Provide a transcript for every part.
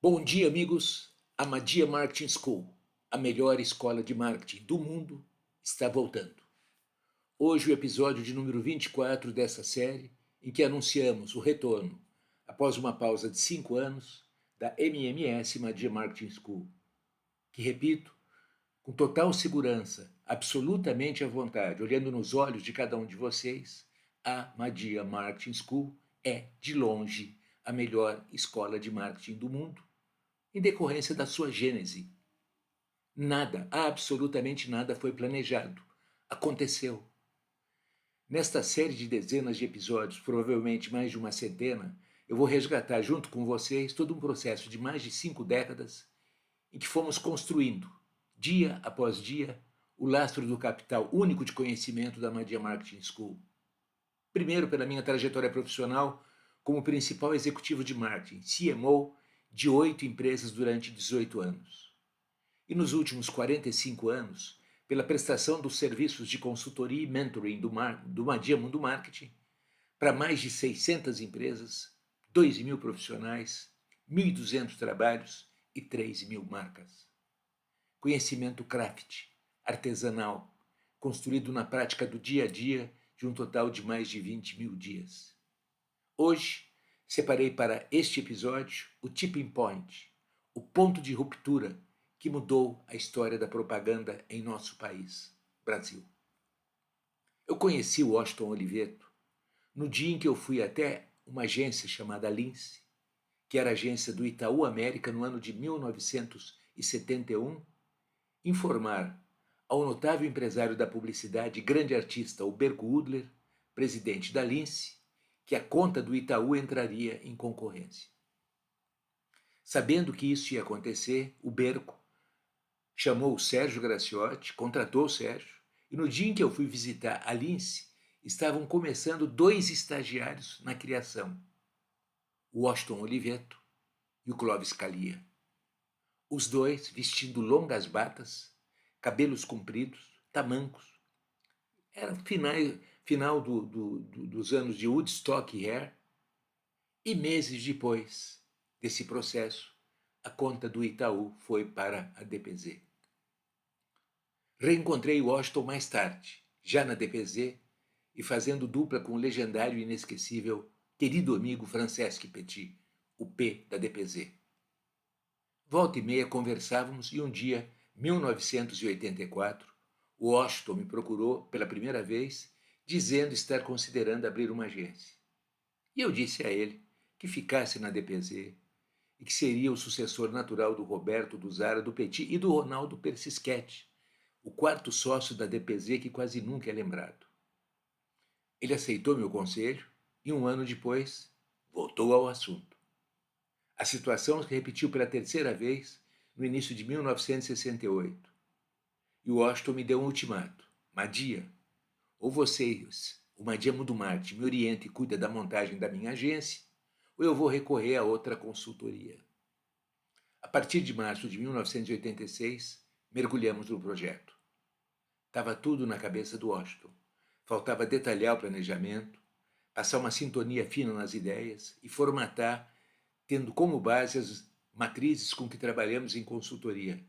Bom dia, amigos! A Madia Marketing School, a melhor escola de marketing do mundo, está voltando. Hoje o episódio de número 24 dessa série, em que anunciamos o retorno, após uma pausa de 5 anos, da MMS Madia Marketing School, que, repito, com total segurança, absolutamente à vontade, olhando nos olhos de cada um de vocês, a Madia Marketing School é, de longe, a melhor escola de marketing do mundo, em decorrência da sua gênese. Nada, absolutamente nada foi planejado. Aconteceu. Nesta série de dezenas de episódios, provavelmente mais de uma centena, eu vou resgatar junto com vocês todo um processo de mais de 5 décadas em que fomos construindo, dia após dia, o lastro do capital único de conhecimento da Madia Marketing School. Primeiro, pela minha trajetória profissional como principal executivo de marketing, CMO, de 8 empresas durante 18 anos. E nos últimos 45 anos, pela prestação dos serviços de consultoria e mentoring do Madia Mundo Marketing para mais de 600 empresas, 2.000 profissionais, 1.200 trabalhos e 3.000 marcas. Conhecimento craft, artesanal, construído na prática do dia a dia de um total de mais de 20.000 dias. Hoje, separei para este episódio o tipping point, o ponto de ruptura que mudou a história da propaganda em nosso país, Brasil. Eu conheci o Washington Oliveto no dia em que eu fui até uma agência chamada Lince, que era agência do Itaú América no ano de 1971, informar ao notável empresário da publicidade e grande artista Uberco Udler, presidente da Lince, que a conta do Itaú entraria em concorrência. Sabendo que isso ia acontecer, o Berco chamou o Sérgio Graciotti, contratou o Sérgio, e no dia em que eu fui visitar a Lince, estavam começando 2 estagiários na criação, o Washington Oliveto e o Clóvis Calia. Os dois vestindo longas batas, cabelos compridos, tamancos. Era final dos anos de Woodstock Hair. E meses depois desse processo, a conta do Itaú foi para a DPZ. Reencontrei Washington mais tarde, já na DPZ, e fazendo dupla com o legendário e inesquecível querido amigo Francesc Petit, o P da DPZ. Volta e meia conversávamos e um dia, 1984, o Washington me procurou pela primeira vez, dizendo estar considerando abrir uma agência. E eu disse a ele que ficasse na DPZ e que seria o sucessor natural do Roberto, do Zara, do Petit e do Ronaldo Persisquete, o quarto sócio da DPZ que quase nunca é lembrado. Ele aceitou meu conselho e um ano depois voltou ao assunto. A situação se repetiu pela terceira vez no início de 1968. E o Washington me deu um ultimato. Madia, ou vocês, o Madia Mundo Marketing, me orienta e cuida da montagem da minha agência, ou eu vou recorrer a outra consultoria. A partir de março de 1986, mergulhamos no projeto. Estava tudo na cabeça do Washington. Faltava detalhar o planejamento, passar uma sintonia fina nas ideias e formatar, tendo como base as matrizes com que trabalhamos em consultoria.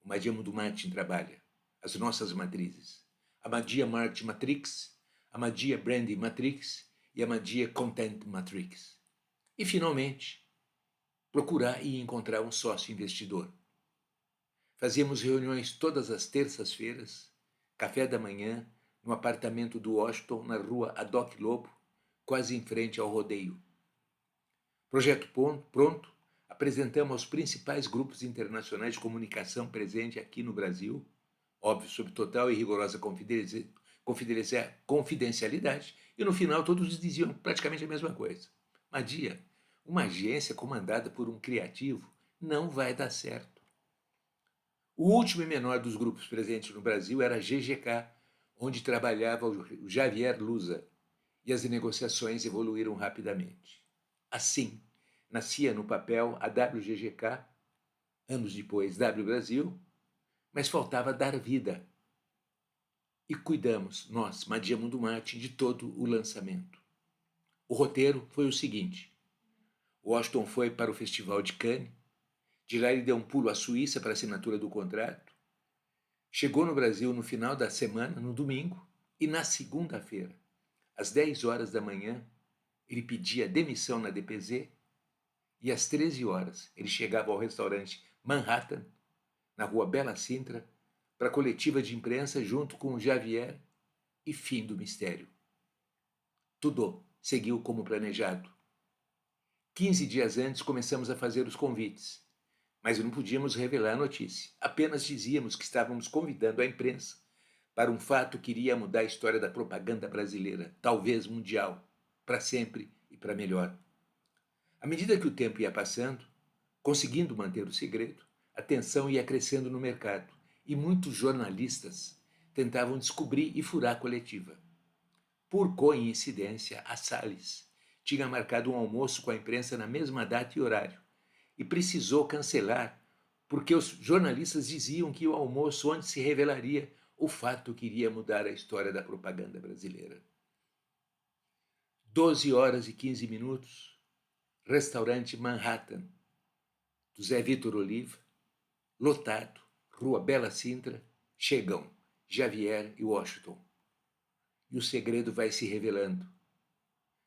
O Madia Mundo Marketing trabalha, as nossas matrizes. A Madia Marketing Matrix, a Madia Branding Matrix e a Madia Content Matrix. E, finalmente, procurar e encontrar um sócio investidor. Fazíamos reuniões todas as terças-feiras, café da manhã, no apartamento do Washington, na rua Adoc Lobo, quase em frente ao rodeio. Projeto pronto, apresentamos aos principais grupos internacionais de comunicação presentes aqui no Brasil, óbvio, sob total e rigorosa confidencialidade, e no final todos diziam praticamente a mesma coisa. Madia, uma agência comandada por um criativo não vai dar certo. O último e menor dos grupos presentes no Brasil era a GGK, onde trabalhava o Javier Lusa, e as negociações evoluíram rapidamente. Assim, nascia no papel a WGGK, anos depois W Brasil, mas faltava dar vida. E cuidamos, nós, Madia Mundo Marketing, de todo o lançamento. O roteiro foi o seguinte: Washington foi para o Festival de Cannes, De lá ele deu um pulo à Suíça para a assinatura do contrato. Chegou no Brasil no final da semana, no domingo, e na segunda-feira, às 10 horas da manhã, ele pedia demissão na DPZ e às 13 horas ele chegava ao restaurante Manhattan, na rua Bela Sintra, para a coletiva de imprensa junto com o Javier e fim do mistério. Tudo seguiu como planejado. 15 dias antes começamos a fazer os convites, mas não podíamos revelar a notícia. Apenas dizíamos que estávamos convidando a imprensa para um fato que iria mudar a história da propaganda brasileira, talvez mundial, para sempre e para melhor. À medida que o tempo ia passando, conseguindo manter o segredo, a tensão ia crescendo no mercado e muitos jornalistas tentavam descobrir e furar a coletiva. Por coincidência, a Salles tinha marcado um almoço com a imprensa na mesma data e horário e precisou cancelar porque os jornalistas diziam que o almoço onde se revelaria o fato que iria mudar a história da propaganda brasileira. 12 horas e 15 minutos, restaurante Manhattan, do Zé Vitor Oliva, lotado, Rua Bela Sintra, chegam Javier e Washington. E o segredo vai se revelando.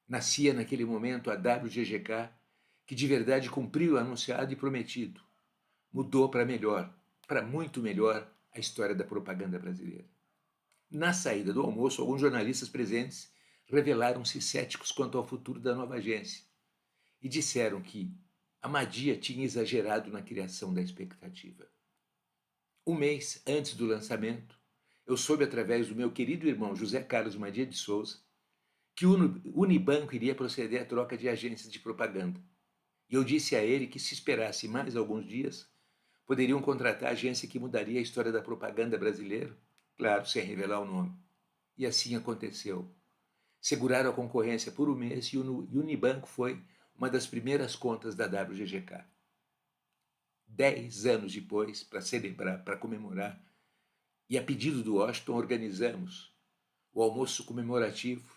Nascia naquele momento a WGGK, que de verdade cumpriu o anunciado e prometido. Mudou para melhor, para muito melhor, a história da propaganda brasileira. Na saída do almoço, alguns jornalistas presentes revelaram-se céticos quanto ao futuro da nova agência e disseram que a Madia tinha exagerado na criação da expectativa. Um mês antes do lançamento, eu soube através do meu querido irmão José Carlos Madia de Souza que o Unibanco iria proceder à troca de agências de propaganda. E eu disse a ele que se esperasse mais alguns dias, poderiam contratar a agência que mudaria a história da propaganda brasileira, claro, sem revelar o nome. E assim aconteceu. Seguraram a concorrência por um mês e o Unibanco foi uma das primeiras contas da WGGK. 10 anos depois, para celebrar, para comemorar, e a pedido do Washington, organizamos o almoço comemorativo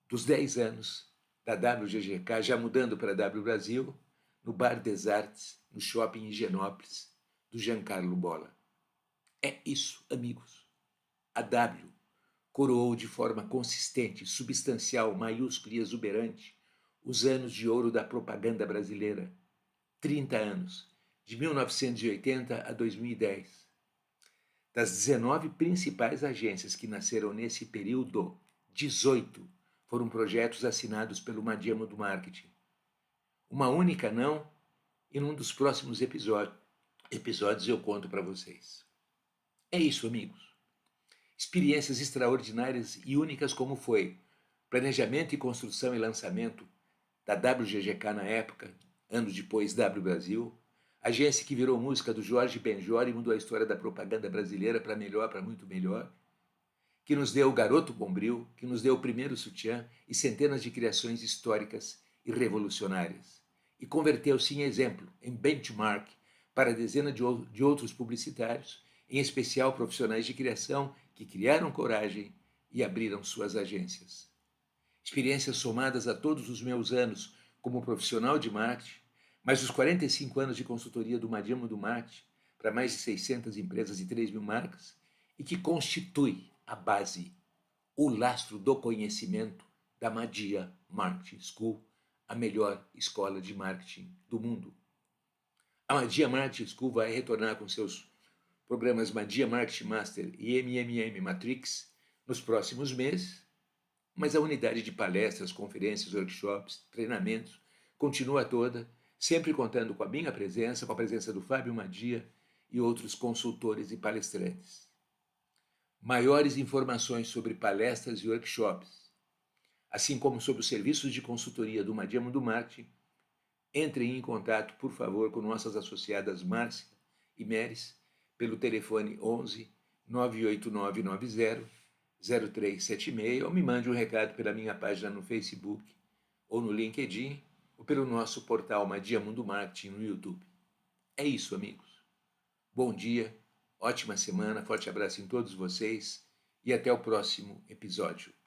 dos 10 anos da WGGK, já mudando para a W Brasil, no Bar des Artes, no shopping Higienópolis, do Giancarlo Bolla. É isso, amigos. A W coroou de forma consistente, substancial, maiúscula e exuberante os anos de ouro da propaganda brasileira. 30 anos, de 1980 a 2010. Das 19 principais agências que nasceram nesse período, 18 foram projetos assinados pelo Madiamo do Marketing. Uma única não, e num dos próximos episódios eu conto para vocês. É isso, amigos. Experiências extraordinárias e únicas como foi planejamento e construção e lançamento da WGGK na época, anos depois W Brasil, agência que virou música do Jorge Benjor e mudou a história da propaganda brasileira para melhor, para muito melhor, que nos deu o Garoto Bombril, que nos deu o Primeiro Sutiã e centenas de criações históricas e revolucionárias. E converteu-se em exemplo, em benchmark, para dezenas de outros publicitários, em especial profissionais de criação que criaram coragem e abriram suas agências. Experiências somadas a todos os meus anos como profissional de marketing, mais os 45 anos de consultoria do Madiamo do Marketing para mais de 600 empresas e 3 mil marcas, e que constitui a base, o lastro do conhecimento da Madia Marketing School, a melhor escola de marketing do mundo. A Madia Marketing School vai retornar com seus programas Madia Marketing Master e MMM Matrix nos próximos meses, mas a unidade de palestras, conferências, workshops, treinamentos continua toda, sempre contando com a minha presença, com a presença do Fábio Madia e outros consultores e palestrantes. Maiores informações sobre palestras e workshops, assim como sobre os serviços de consultoria do Madiamo do Marketing, entrem em contato, por favor, com nossas associadas Márcia e Meres pelo telefone 11 98990 0376 ou me mande um recado pela minha página no Facebook ou no LinkedIn ou pelo nosso portal Madia Mundo Marketing no YouTube. É isso, amigos. Bom dia, ótima semana, forte abraço em todos vocês e até o próximo episódio.